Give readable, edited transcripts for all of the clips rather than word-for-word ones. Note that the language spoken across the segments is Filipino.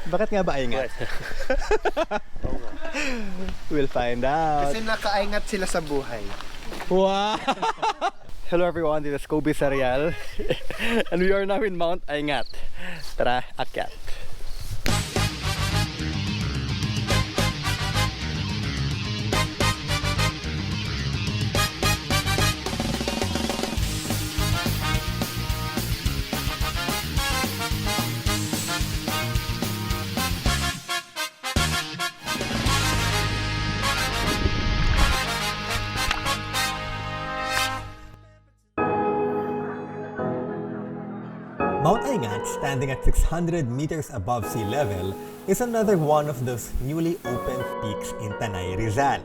Bakit nga ba Ayngat? We'll find out. Kasi nakaingat sila sa buhay. Wow! Hello everyone, this is Kobe Sarial and we are now in Mt.Ayngat. Tara, Akyat. Mt.Ayngat, standing at 600 meters above sea level, is another one of those newly opened peaks in Tanay, Rizal.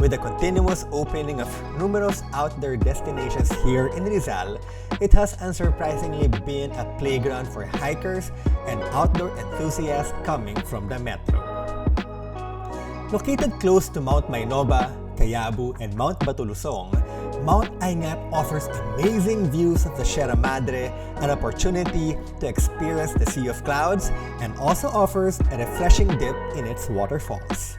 With the continuous opening of numerous outdoor destinations here in Rizal, it has unsurprisingly been a playground for hikers and outdoor enthusiasts coming from the metro. Located close to Mount Maynova, Cayabu, and Mount Batulusong, Mt.Ayngat offers amazing views of the Sierra Madre, an opportunity to experience the Sea of Clouds, and also offers a refreshing dip in its waterfalls.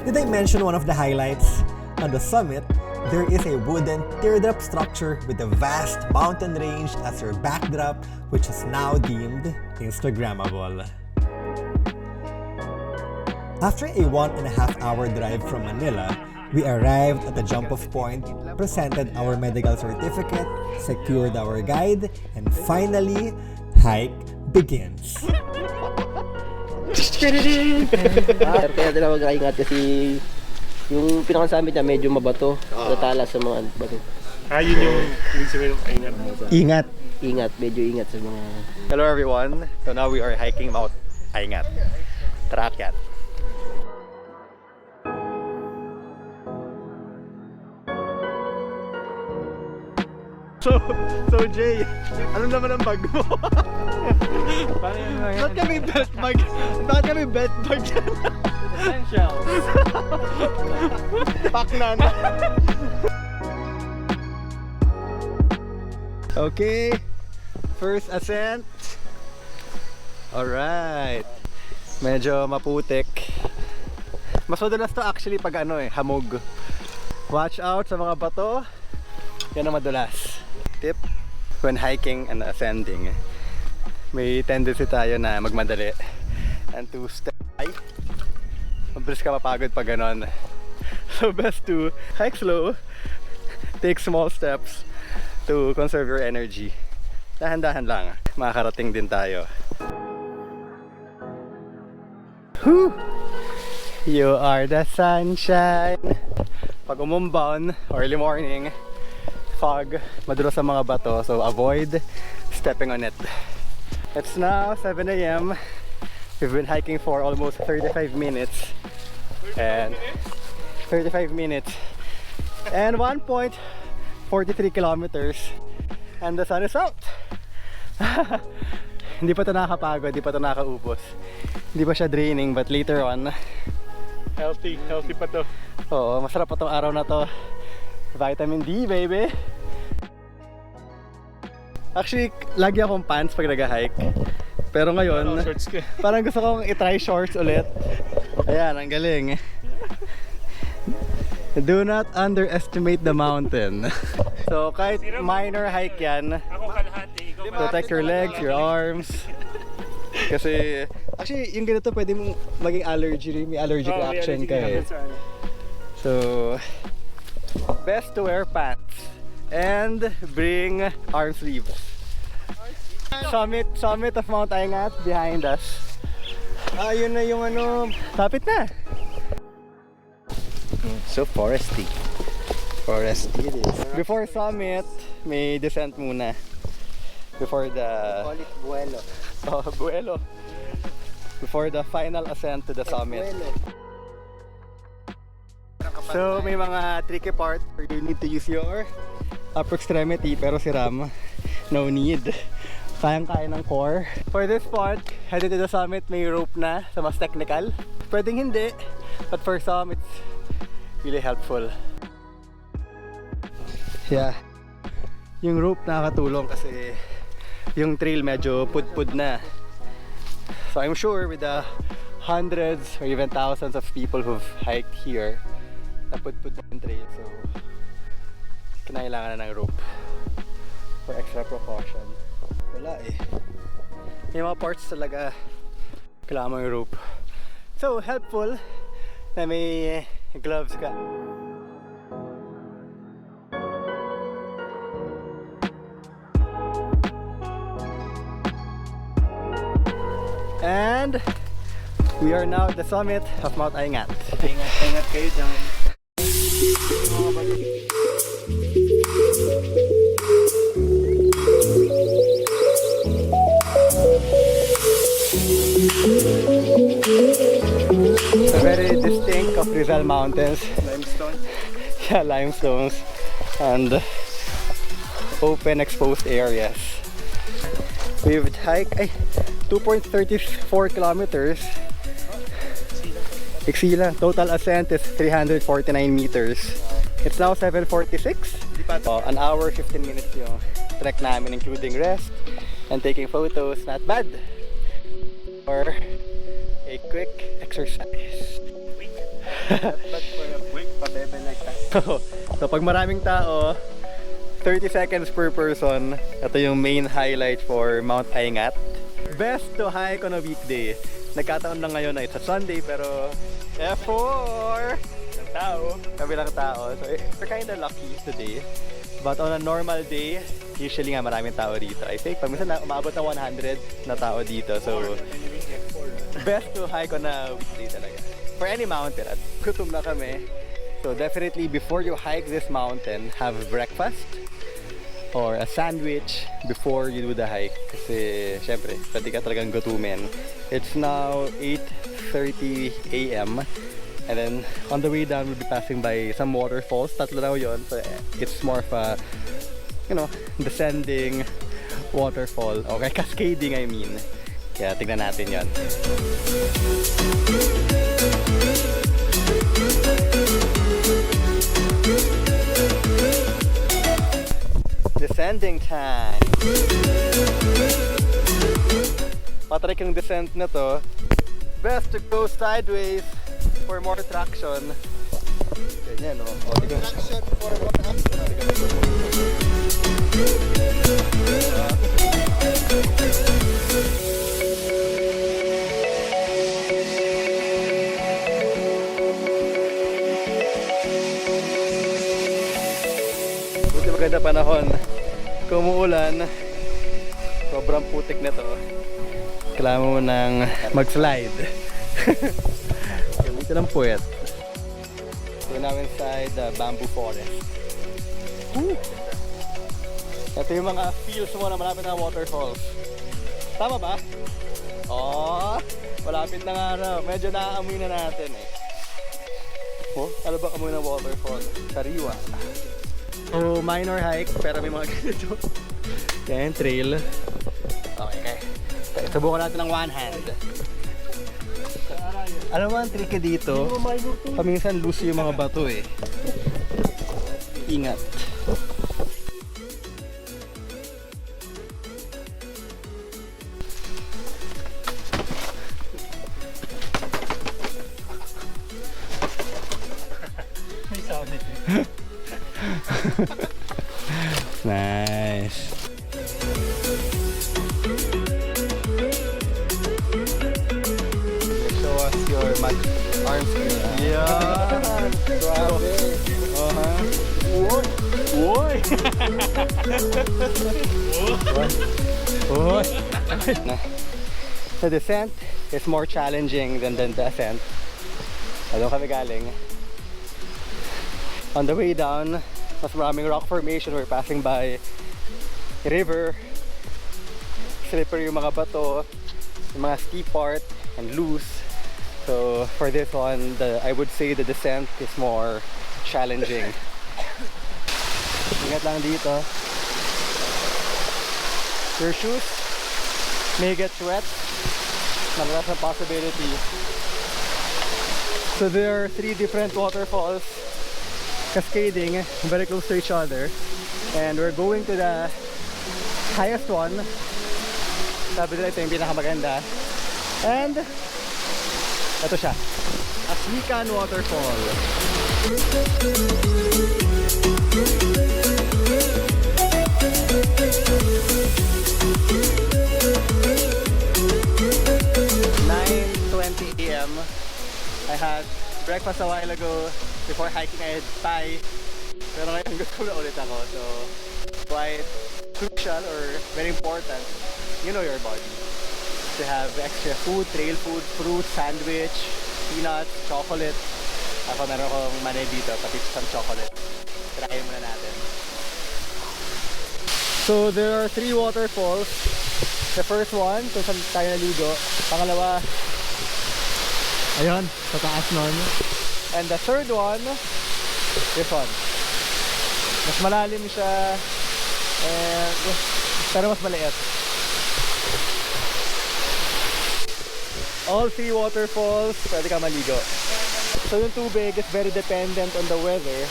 Did I mention one of the highlights? On the summit, there is a wooden teardrop structure with a vast mountain range as your backdrop, which is now deemed Instagrammable. After a 1.5-hour drive from Manila, we arrived at the jump-off point, presented our medical certificate, secured our guide, and finally, hike begins. Kaya din ako mag-ingat kasi yung pinakasamit niya medyo mabato, tatalas sa mga bato. Yun yung ibig sabihin ng ingat. Ingat! Ingat, medyo ingat sa mga... Hello everyone, so now we are hiking Mt.Ayngat. Tara, Akyat. So Jay, ano naman ang bag mo? Ba't kami belt bag? Bakit kami belt bag yan? Essential. Pack na. Okay, first ascent. Alright. Medyo maputik. Mas madalas to actually pag hamog. Watch out sa mga bato. Yan ang madulas. Tip, when hiking and ascending, may tendency tayo na magmadali and to step high. Mabilis ka mapagod pag ganon. So best to hike slow, take small steps to conserve your energy. Dahan-dahan lang, makakarating din tayo. Whew! You are the sunshine. Pag umumbaon, early morning, fog, madulas sa mga bato, so avoid stepping on it. It's now 7 AM. We've been hiking for almost 35 minutes. And 35 minutes. And 1.43 kilometers. And the sun is out. Hindi pa ito nakakapagod, hindi pa ito nakakaupos. Hindi pa siya draining, but later on, Healthy pa to. oo, masarap pa itong araw na to. Vitamin D, baby! Actually, lagi akong pants pag nag-hike. Pero ngayon, Shorts ka. parang gusto kong i-try shorts ulit. Ayan, ang galing. Do not underestimate the mountain. So, kahit minor hike yan, Ako kalahati. Ikaw protect your legs, your arms. Kasi, actually, yung ganito pwede mong maging allergy, may allergic reaction ka eh. So, best to wear pants and bring arm sleeves. Summit of Mt.Ayngat behind us. Yun na yung lapit na. So foresty. Foresty it is. Before summit, may descent muna. Before the... Call it buelo. Oh, buelo. Before the final ascent to the summit. So may mga tricky part where you need to use your upper extremity, pero si Ram, no need. Kayang-kaya ng core. For this part, headed to the summit, may rope na sa mas technical. Pwedeng hindi, but for some it's really helpful. Yeah. Yung rope nakakatulong kasi yung trail medyo pud-pud na. So I'm sure with the hundreds or even thousands of people who've hiked here, napudpud na yung trail, so kinailangan na ng rope for extra precaution. Wala eh. May mga parts talaga kailangan mo yung rope. So helpful na may gloves ka. And we are now at the summit of Mt.Ayngat. Ingat kayo dyan. A very distinct of Rizal Mountains. Limestone. Yeah, limestones and open exposed areas. We've hiked 2.34 kilometers. Iksi lang. Total ascent is 349 meters. It's now 7:46. An hour 15 minutes yung trek namin, including rest and taking photos. Not bad for a quick exercise. But for a quick pabebe like that. So pag maraming tao, 30 seconds per person. Ito yung main highlight for Mt.Ayngat. Best to hike on a weekday. Nagkataon lang ngayon na it's a Sunday, pero F4 ng tao, kabilang tao. So we're kinda lucky today. But on a normal day, usually nga maraming tao dito. I think pag minsan umabot na 100 na tao dito. So best to hike on a weekday talaga. For any mountain. At gutom na kami. So definitely before you hike this mountain, have breakfast or a sandwich before you do the hike. Kasi syempre, pwede ka talagang gutumin. It's now 8:30 AM. And then on the way down, we'll be passing by some waterfalls. Tatlo na yun. So it's more of a, you know, descending waterfall. Okay, cascading I mean. Kaya tignan natin yun. Descending time. Patrick yung descent na to. Best to go sideways for more traction. Ganyan, no? O, tignan. Traction for what after? Buti maganda panahon. Kung umuulan, sobrang putik na to. Kailangan mo nang mag-slide. Ito ng puwet. We're now inside the bamboo forest. Woo! Ito yung mga fields mo na malapit na waterfalls. Tama ba? Oh, malapit na nga raw. Medyo naaamoy na natin eh. Oh, ano ba amoy ng waterfall? Sariwa. So, minor hike, pero may mga ganito. Yan, trail. Okay. Subukan natin ng one hand. Alam mo ang tricky dito, paminsan loose yung mga bato eh. Ingat. May sound ito. Nice. Show us your arms. Yeah. Grabe. Woy! Woy! Woy! The descent is more challenging than the ascent. Doon kami galing. On the way down, mas maraming rock formation. We're passing by a river. Slippery yung mga bato, yung mga steep part and loose. So for this one, I would say the descent is more challenging. Ingat lang dito. Your shoes may get wet. Malakas ang possibility. So there are 3 different waterfalls cascading very close to each other, and we're going to the highest one. Sabi nila ito yung pinakamaganda. And ito siya, Asmican Waterfall. AM. I had breakfast a while ago. Before hiking, I had pie. Pero ngayon gusto na ulit ako. So, quite crucial or very important, you know your body. To have extra food, trail food, fruit, sandwich, peanuts, chocolate. Ako meron akong manay dito, pati some chocolate. Try muna natin. So, there are 3 waterfalls. The first one, kung saan tayo naligo. Pangalawa, ayun, sa taas nun. And the third one, this one. Mas malalim siya, and, pero mas maliit. All 3 waterfalls, pwede ka maligo. So yung tubig is very dependent on the weather.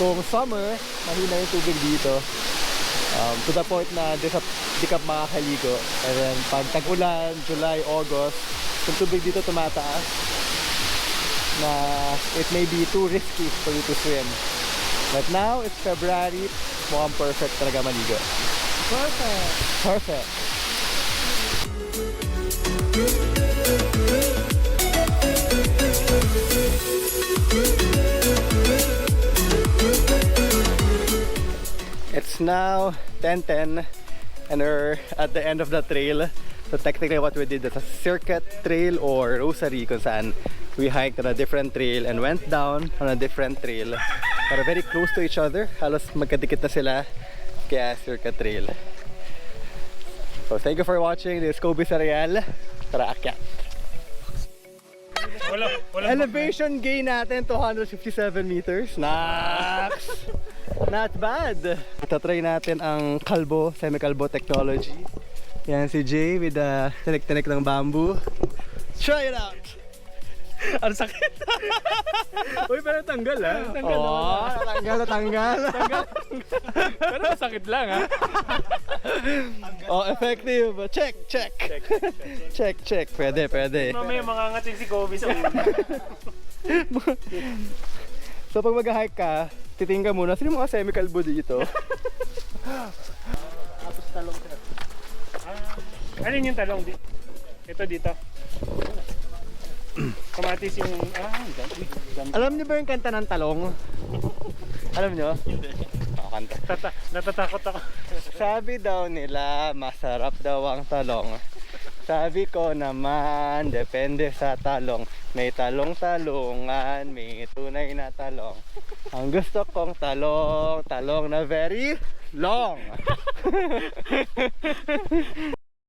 Kung summer, mahina yung tubig dito. To the point na di ka makakaligo. And then pag tag-ulan, July, August, yung tubig dito tumataas na it may be too risky for you to swim. But now, it's February, mukhang perfect talaga maligo. Perfect! Perfect! It's now 10:10 and we're at the end of the trail. So technically what we did is a circuit trail or rosary kung saan we hiked on a different trail and went down on a different trail. Pero very close to each other. Halos magkadikit na sila. Kaya circuit trail. So thank you for watching. This is Kobe Sarial para Akyat. Elevation gain natin 257 meters. Nice! Not bad. Itatry natin ang kalbo, semi-kalbo technology. Yan si Jay with the tinik-tinik ng bamboo. Try it out! Ang sakit. Uy, pero tanggal ha. Tanggal Tanggal. Pero masakit lang ha. Oh, effective. Check. Check. Pwede. Mamaya mangangatin si Kobe sa ulo. So pag mag-hike ka, titingin ka muna, sino mga semi-kalbo dito? Tapos talong ka. Alin yung talong? Ito dito. Kamatis yung... Alam niyo ba yung kanta ng talong? Alam niyo? Hindi. Kanta. Natatakot ako. Sabi daw nila, masarap daw ang talong. Sabi ko naman, depende sa talong. May talong-talongan, may tunay na talong. Ang gusto kong talong na very long.